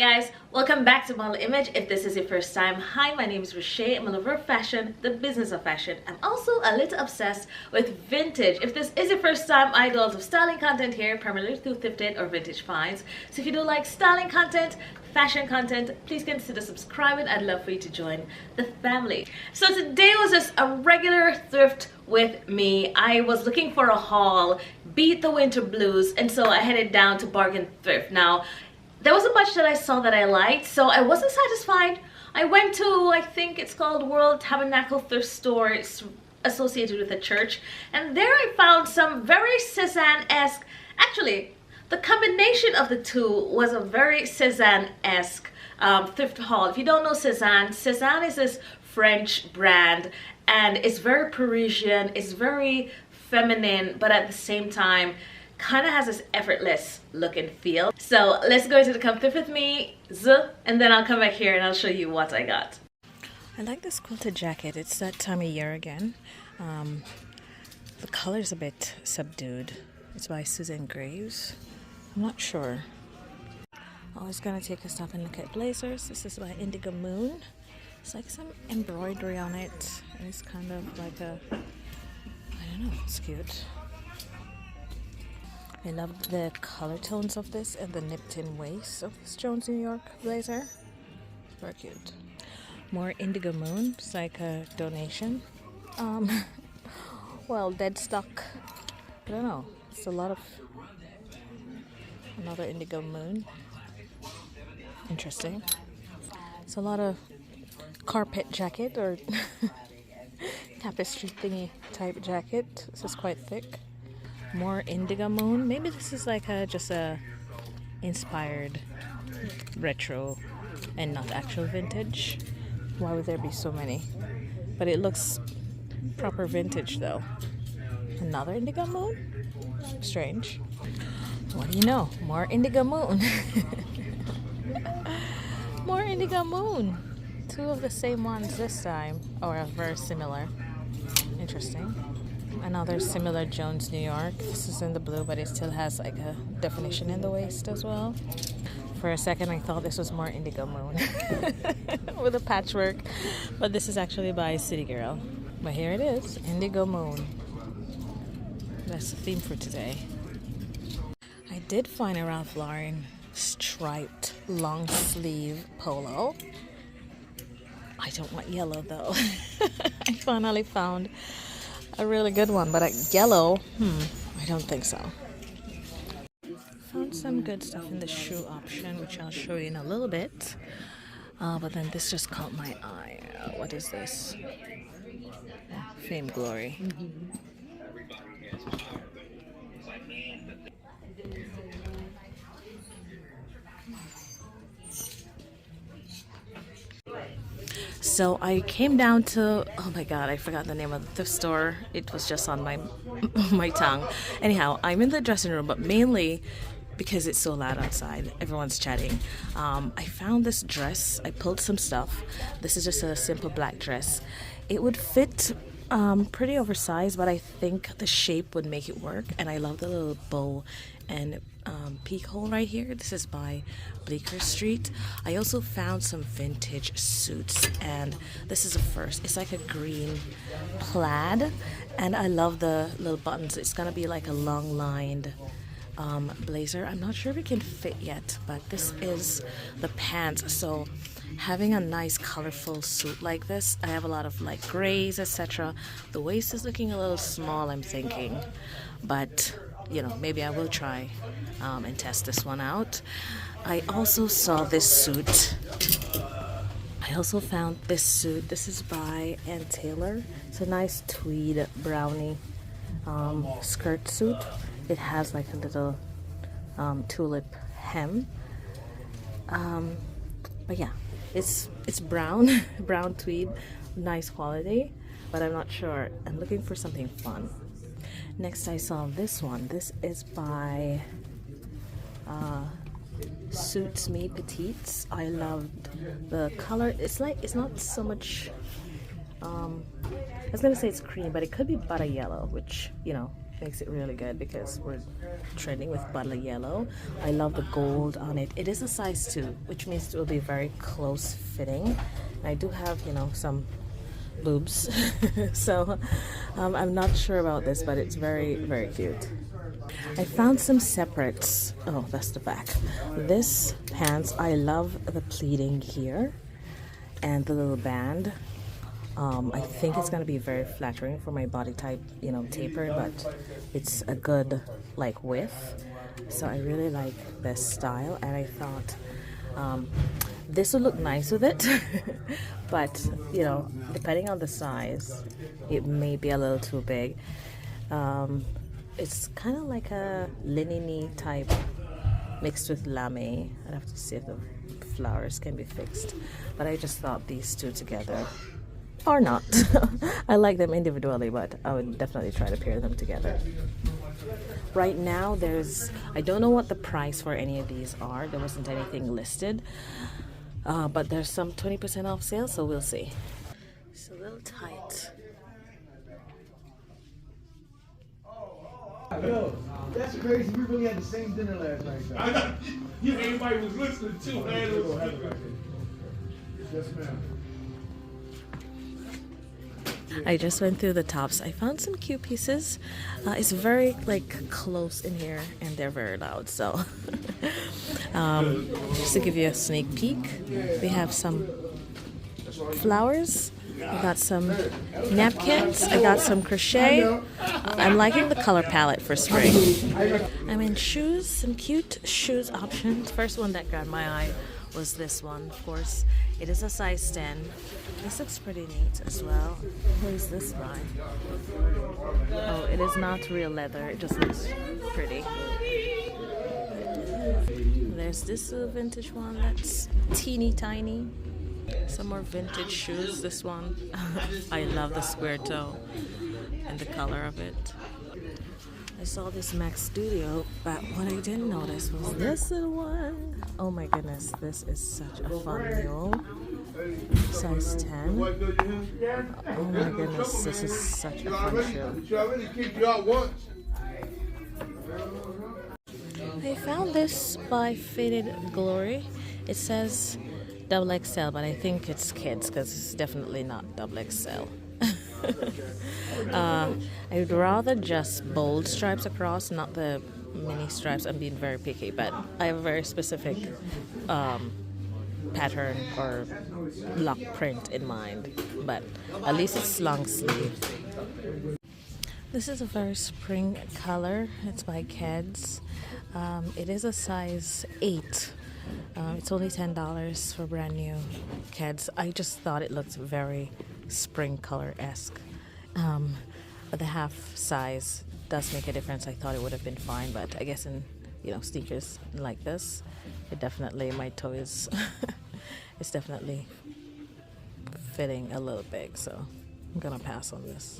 guys, welcome back to Model Image. If this is your first time, hi, my name is Rashay. I'm a lover of fashion, the business of fashion. I'm also a little obsessed with vintage. If this is your first time, I do lots of styling content here, primarily through Thrifted or vintage finds. So if you do like styling content, fashion content, please consider subscribing. I'd love for you to join the family. So today was just a regular thrift with me. I was looking for a haul, beat the winter blues, and so I headed down to Bargain Thrift. Now, there wasn't much that I saw that I liked, so I wasn't satisfied. I went to, I think it's called World Tabernacle Thrift Store. It's associated with a church, and there I found some very Cezanne-esque, actually, the combination of the two was a very Cezanne-esque thrift haul. If you don't know Cezanne, Cezanne is this French brand, and it's very Parisian, it's very feminine, but at the same time, kind of has this effortless look and feel. So let's go into the Come Thrift with me, and then I'll come back here and I'll show you what I got. I like this quilted jacket. It's that time of year again. The color's a bit subdued. It's by Susan Graves. I'm not sure. Always gonna take a stop and look at blazers. This is by Indigo Moon. It's like some embroidery on it, and it's kind of like a, I don't know, it's cute. I love the color tones of this and the nipped-in waist of this Jones New York blazer. Very cute. More Indigo Moon. It's like a donation. Well, dead stock. I don't know. It's a lot of. Another Indigo Moon. Interesting. It's a lot of carpet jacket or tapestry thingy type jacket. This is quite thick. More Indigo Moon. Maybe this is like just a inspired retro and not actual vintage. Why would there be so many? But it looks proper vintage though. Another Indigo Moon? Strange. What do you know? More Indigo Moon. More Indigo Moon. Two of the same ones this time, or very similar. Interesting. Another similar Jones New York. This is in the blue, but it still has like a definition in the waist as well. For a second I thought this was more Indigo Moon with a patchwork, but this is actually by City Girl. But here it is, Indigo Moon. That's the theme for today. I did find a Ralph Lauren striped long sleeve polo. I don't want yellow though. I finally found a really good one, but yellow, I don't think so. Found some good stuff in the shoe option, which I'll show you in a little bit. But then this just caught my eye. What is this? Fame Glory. So I came down to, oh my god, I forgot the name of the thrift store. It was just on my tongue. Anyhow, I'm in the dressing room, but mainly because it's so loud outside. Everyone's chatting. I found this dress. I pulled some stuff. This is just a simple black dress. It would fit pretty oversized, but I think the shape would make it work. And I love the little bow and peak hole right here. This is by Bleecker Street. I also found some vintage suits, and this is a first. It's like a green plaid, and I love the little buttons. It's gonna be like a long lined blazer. I'm not sure if it can fit yet, but this is the pants. So having a nice colorful suit like this, I have a lot of like grays, etc. The waist is looking a little small, I'm thinking, but you know, maybe I will try and test this one out. I also saw this suit. I also found this suit. This is by Ann Taylor. It's a nice tweed brownie skirt suit. It has like a little tulip hem. But yeah, it's brown, brown tweed, nice quality, but I'm not sure. I'm looking for something fun. Next I saw this one. This is by Suits Me Petites. I loved the color. It's not so much I was gonna say it's cream, but it could be butter yellow, which, you know, makes it really good because we're trending with bottle yellow. I love the gold on it. It is a size 2, which means it will be very close fitting. I do have, you know, some boobs, so I'm not sure about this, but it's very, very cute. I found some separates. Oh, that's the back. This pants, I love the pleating here and the little band. I think it's going to be very flattering for my body type, you know, taper, but it's a good like width. So I really like this style, and I thought this would look nice with it. But, you know, depending on the size, it may be a little too big. It's kind of like a linen-y type mixed with lame. I'd have to see if the flowers can be fixed. But I just thought these two together, or not. I like them individually, but I would definitely try to pair them together. Right now, I don't know what the price for any of these are. There wasn't anything listed. But there's some 20% off sale, so we'll see. It's a little tight. Yo, that's crazy. We really had the same dinner last night. Though. I know. You, everybody was listening to, man. Yes, ma'am. I just went through the tops. I found some cute pieces. It's very like close in here, and they're very loud. So, just to give you a sneak peek, we have some flowers. I got some napkins. I got some crochet. I'm liking the color palette for spring. I'm in shoes, some cute shoes options. First one that grabbed my eye was this one, of course. It is a size 10. This looks pretty neat as well. Who is this by? Oh, it is not real leather. It just looks pretty. There's this little vintage one that's teeny tiny. Some more vintage shoes. This one, I love the square toe and the color of it. I saw this Max Studio, but what I didn't notice was this little one. Oh my goodness, this is such a fun mule. Size 10. Oh my goodness, this is such a fun shoe. I found this by Faded Glory. It says XXL, but I think it's kids because it's definitely not XXL. I'd rather just bold stripes across, not the mini stripes. I'm being very picky, but I have a very specific pattern or block print in mind, but at least it's long sleeve. This is a very spring color. It's by Keds. It is a size 8. It's only $10 for brand new Keds. I just thought it looked very spring color-esque. But the half size does make a difference. I thought it would have been fine, but I guess in, you know, sneakers like this, it definitely, my toe is it's definitely fitting a little big, so I'm gonna pass on this.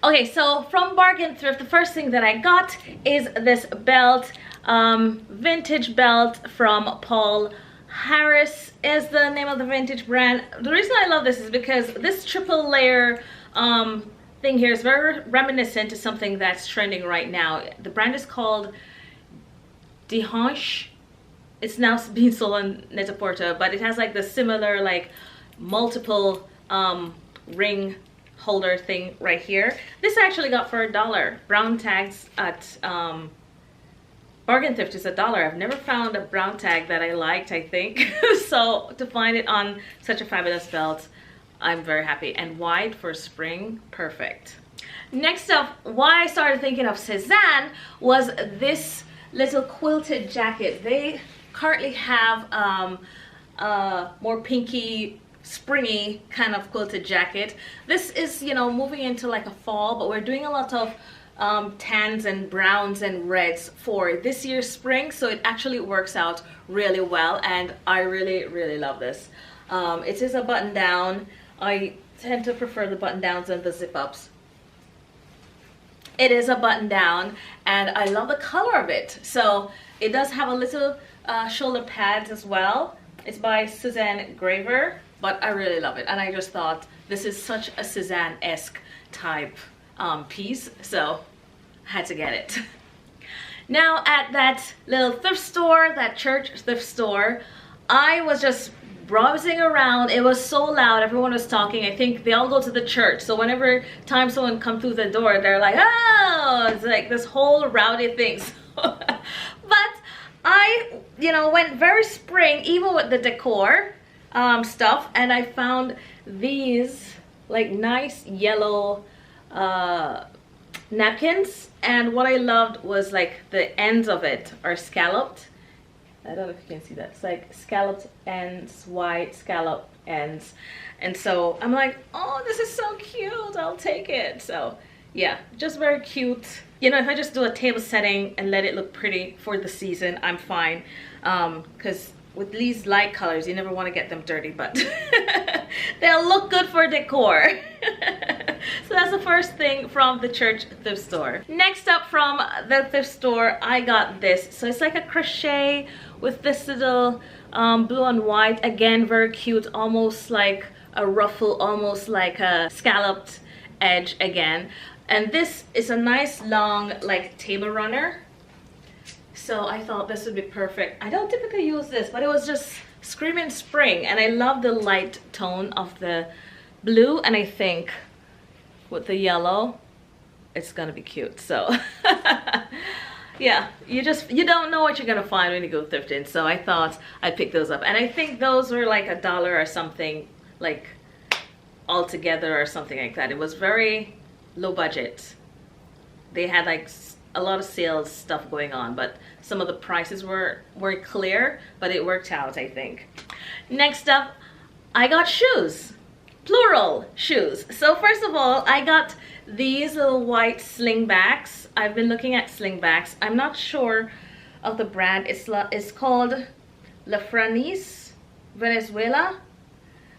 Okay, so from Bargain Thrift, the first thing that I got is this belt, vintage belt from Paul Harris is the name of the vintage brand. The reason I love this is because this triple layer thing here is very reminiscent to something that's trending right now. The brand is called Denim. It's now being sold on Net-a-Porter, but it has like the similar like multiple ring holder thing right here. This I actually got for $1. Brown tags at Bargain Thrift is $1. I've never found a brown tag that I liked, I think. So to find it on such a fabulous belt, I'm very happy. And wide for spring, perfect. Next up, why I started thinking of Sezane was this little quilted jacket. They currently have more pinky, springy kind of quilted jacket. This is, you know, moving into like a fall, but we're doing a lot of tans and browns and reds for this year's spring, so it actually works out really well, and I really love this. It is a button down. I tend to prefer the button downs and the zip ups. It is a button down, and I love the color of it. So it does have a little shoulder pads as well. It's by Suzanne Graver, but I really love it, and I just thought this is such a Sezane-esque type piece, so I had to get it. Now at that little thrift store, that church thrift store, I was just browsing around. It was so loud, everyone was talking. I think they all go to the church, so whenever time someone come through the door, they're like, oh, it's like this whole rowdy thing. But I, you know, went very spring, even with the decor stuff, and I found these like nice yellow napkins, and what I loved was like the ends of it are scalloped. I don't know if you can see that. It's like scalloped ends, white scalloped ends, and so I'm like, oh, this is so cute, I'll take it. So yeah, just very cute. You know, if I just do a table setting and let it look pretty for the season, I'm fine, because with these light colors you never want to get them dirty, but they'll look good for decor. So that's the first thing from the church thrift store. Next up from the thrift store, I got this. So it's like a crochet with this little blue and white, again very cute, almost like a ruffle, almost like a scalloped edge again. And this is a nice long like table runner, so I thought this would be perfect. I don't typically use this, but it was just screaming spring, and I love the light tone of the blue, and I think with the yellow it's gonna be cute. So yeah, you don't know what you're gonna find when you go thrifting, so I thought I'd pick those up, and I think those were like $1 or something, like all together or something like that. It was very low budget. They had like a lot of sales stuff going on, but some of the prices weren't clear, but it worked out, I think. Next up, I got shoes, plural shoes. So first of all, I got these little white slingbacks. I've been looking at slingbacks. I'm not sure of the brand. It's called La Franis Venezuela.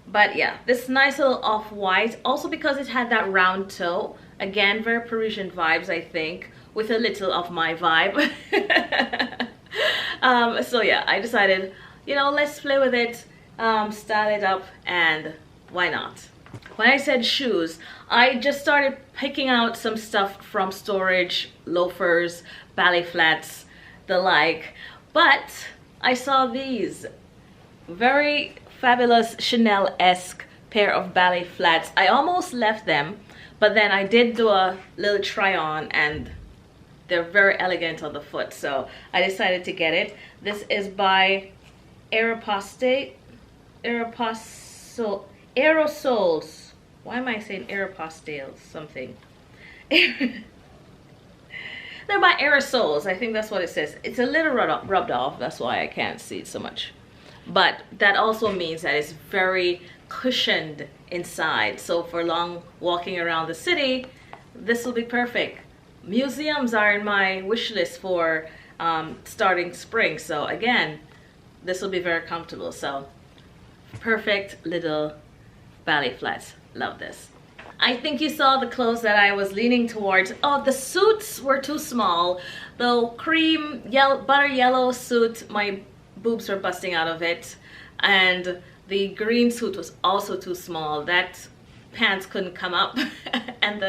But yeah, this nice little off-white, also because it had that round toe. Again, very Parisian vibes, I think, with a little of my vibe. So yeah, I decided, you know, let's play with it, style it up, and why not? When I said shoes, I just started picking out some stuff from storage, loafers, ballet flats, the like. But I saw these very fabulous Chanel-esque pair of ballet flats. I almost left them, but then I did do a little try on, and they're very elegant on the foot, so I decided to get it. This is by Aerosols. Why am I saying Aeropostales something? They're by Aerosols. I think that's what it says. It's a little rubbed off, that's why I can't see it so much. But that also means that it's very cushioned inside, so for long walking around the city, this will be perfect. Museums are in my wish list for starting spring, so again, this will be very comfortable. So perfect little ballet flats. Love this. I think you saw the clothes that I was leaning towards. Oh, the suits were too small. The cream butter yellow suit, my boobs were busting out of it, and the green suit was also too small. That pants couldn't come up and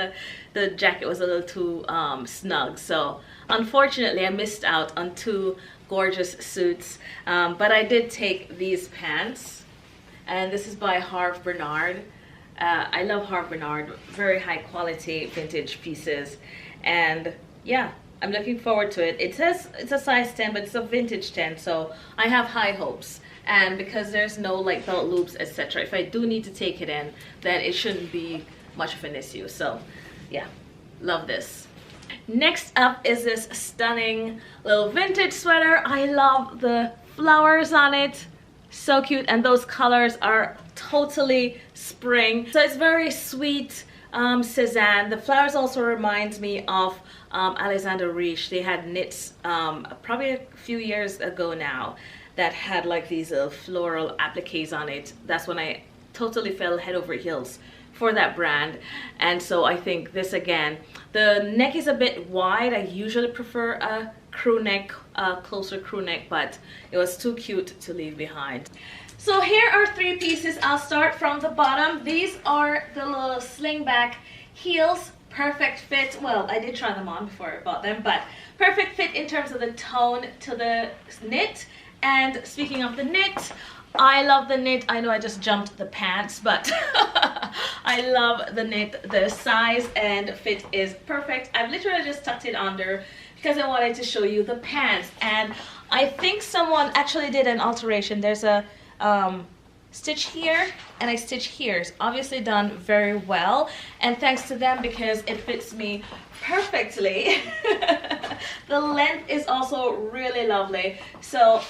the jacket was a little too snug, so unfortunately I missed out on two gorgeous suits, but I did take these pants, and this is by Harve Bernard. I love Harve Bernard, very high quality vintage pieces, and yeah, I'm looking forward to it. It says it's a size 10, but it's a vintage 10, so I have high hopes. And because there's no like belt loops, etc., if I do need to take it in, then it shouldn't be much of an issue. So yeah, love this. Next up is this stunning little vintage sweater. I love the flowers on it, so cute, and those colors are totally spring, so it's very sweet. Cezanne. The flowers also reminds me of Alexander Riche. They had knits probably a few years ago now that had like these little floral appliques on it. That's when I totally fell head over heels for that brand. And so I think this, again, the neck is a bit wide. I usually prefer a crew neck, closer crew neck, but it was too cute to leave behind. So here are three pieces. I'll start from the bottom. These are the little slingback heels. perfect fit. Well, I did try them on before I bought them, but perfect fit in terms of the tone to the knit. And speaking of the knit, I love the knit. I know I just jumped the pants, but I love the knit. The size and fit is perfect. I've literally just tucked it under because I wanted to show you the pants. And I think someone actually did an alteration. There's a stitch here and a stitch here. It's obviously done very well, and thanks to them because it fits me perfectly. The length is also really lovely. So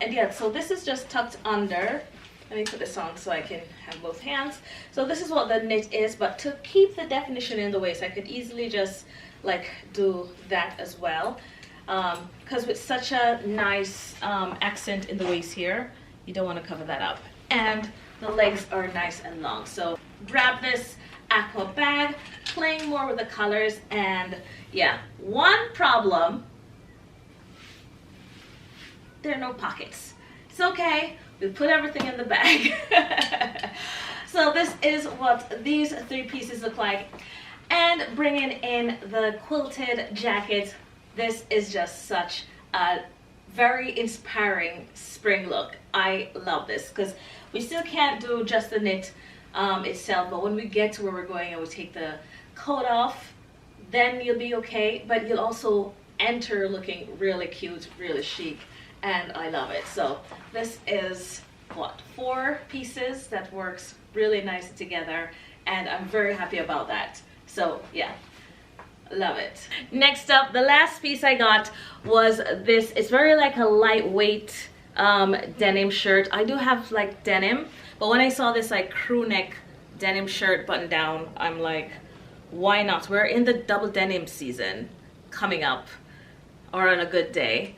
and yeah, so this is just tucked under. Let me put this on so I can have both hands. So this is what the knit is, but to keep the definition in the waist, I could easily just like do that as well, because with such a nice accent in the waist here, you don't want to cover that up. And the legs are nice and long. So grab this aqua bag, playing more with the colors. And yeah, one problem, there are no pockets. It's okay, we put everything in the bag. So this is what these three pieces look like. And bringing in the quilted jacket, this is just such a very inspiring spring look. I love this because we still can't do just the knit itself, but when we get to where we're going and we take the coat off, then you'll be okay, but you'll also enter looking really cute, really chic, and I love it. So this is what, 4 pieces that works really nicely together, and I'm very happy about that. So yeah, love it. Next up, the last piece I got was this. It's very like a lightweight denim shirt. I do have like denim, but when I saw this like crew neck denim shirt button down, I'm like, why not? We're in the double denim season coming up, or on a good day.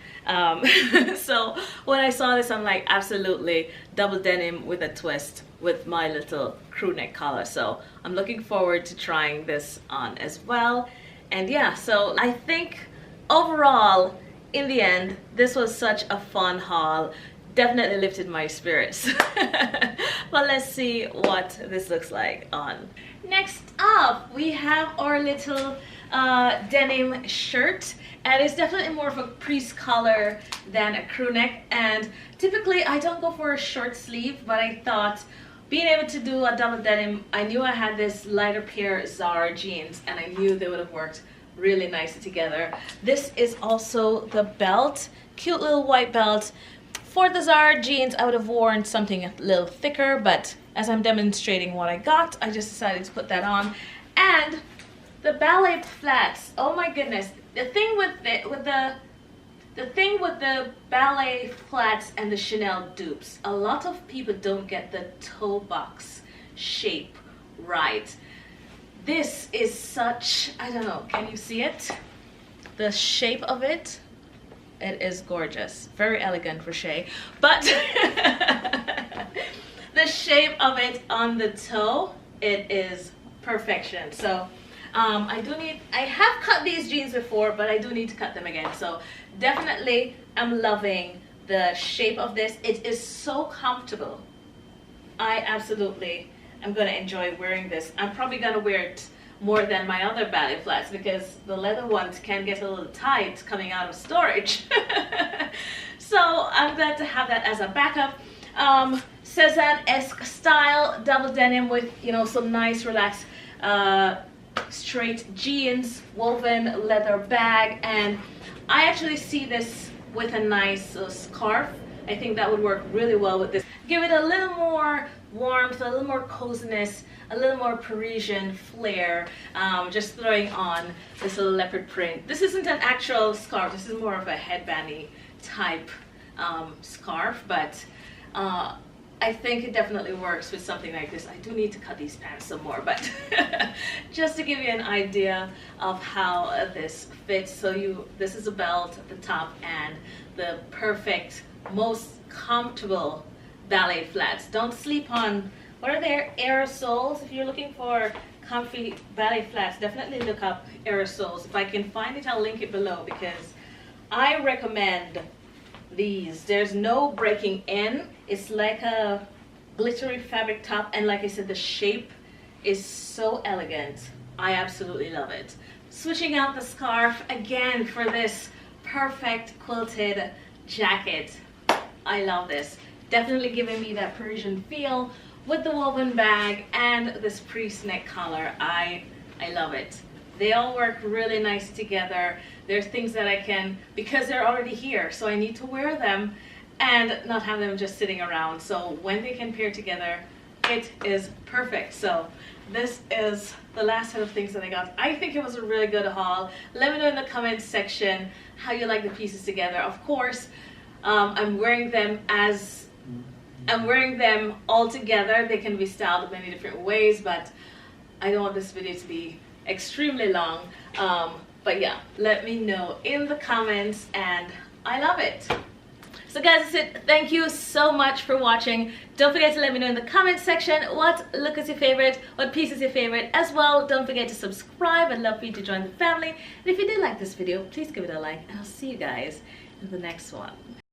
So when I saw this, I'm like, absolutely double denim with a twist with my little crew neck collar. So I'm looking forward to trying this on as well. And yeah, so I think overall, in the end, this was such a fun haul. Definitely lifted my spirits. But let's see what this looks like on. Next up, we have our little denim shirt, and it's definitely more of a crease color than a crew neck. And typically I don't go for a short sleeve, but I thought being able to do a double denim, I knew I had this lighter pair Zara jeans, and I knew they would have worked really nicely together. This is also the belt, cute little white belt. For the Zara jeans, I would have worn something a little thicker, but as I'm demonstrating what I got, I just decided to put that on. And the ballet flats, oh my goodness, the thing with the ballet flats and the Chanel dupes, a lot of people don't get the toe box shape right. This is such, I don't know, can you see it? The shape of it, it is gorgeous. Very elegant, Rocher. But the shape of it on the toe, it is perfection. So I have cut these jeans before, but I do need to cut them again. So definitely I'm loving the shape of this. It is so comfortable. I absolutely am going to enjoy wearing this. I'm probably going to wear it more than my other ballet flats because the leather ones can get a little tight coming out of storage. So I'm glad to have that as a backup. Sezane-esque style, double denim with, you know, some nice relaxed straight jeans, woven leather bag, and I actually see this with a nice scarf. I think that would work really well with this. Give it a little more warmth, a little more coziness, a little more Parisian flair. Just throwing on this little leopard print. This isn't an actual scarf, this is more of a headbandy type scarf, but I think it definitely works with something like this. I do need to cut these pants some more, but just to give you an idea of how this fits. So this is a belt at the top and the perfect, most comfortable ballet flats. Don't sleep on, what are their aerosols? If you're looking for comfy ballet flats, definitely look up aerosols. If I can find it, I'll link it below because I recommend these. There's no breaking in. It's like a glittery fabric top, and like I said, the shape is so elegant. I absolutely love it. Switching out the scarf again for this perfect quilted jacket. I love this. Definitely giving me that Parisian feel with the woven bag and this crease neck collar. I love it. They all work really nice together. There's things that I can, because they're already here, so I need to wear them and not have them just sitting around. So when they can pair together, it is perfect. So this is the last set of things that I got. I think it was a really good haul. Let me know in the comments section how you like the pieces together. Of course, I'm wearing them all together. They can be styled many different ways, but I don't want this video to be extremely long. But yeah, let me know in the comments, and I love it. So guys, that's it. Thank you so much for watching. Don't forget to let me know in the comment section what look is your favorite, what piece is your favorite as well. Don't forget to subscribe. I'd love for you to join the family. And if you did like this video, please give it a like, and I'll see you guys in the next one.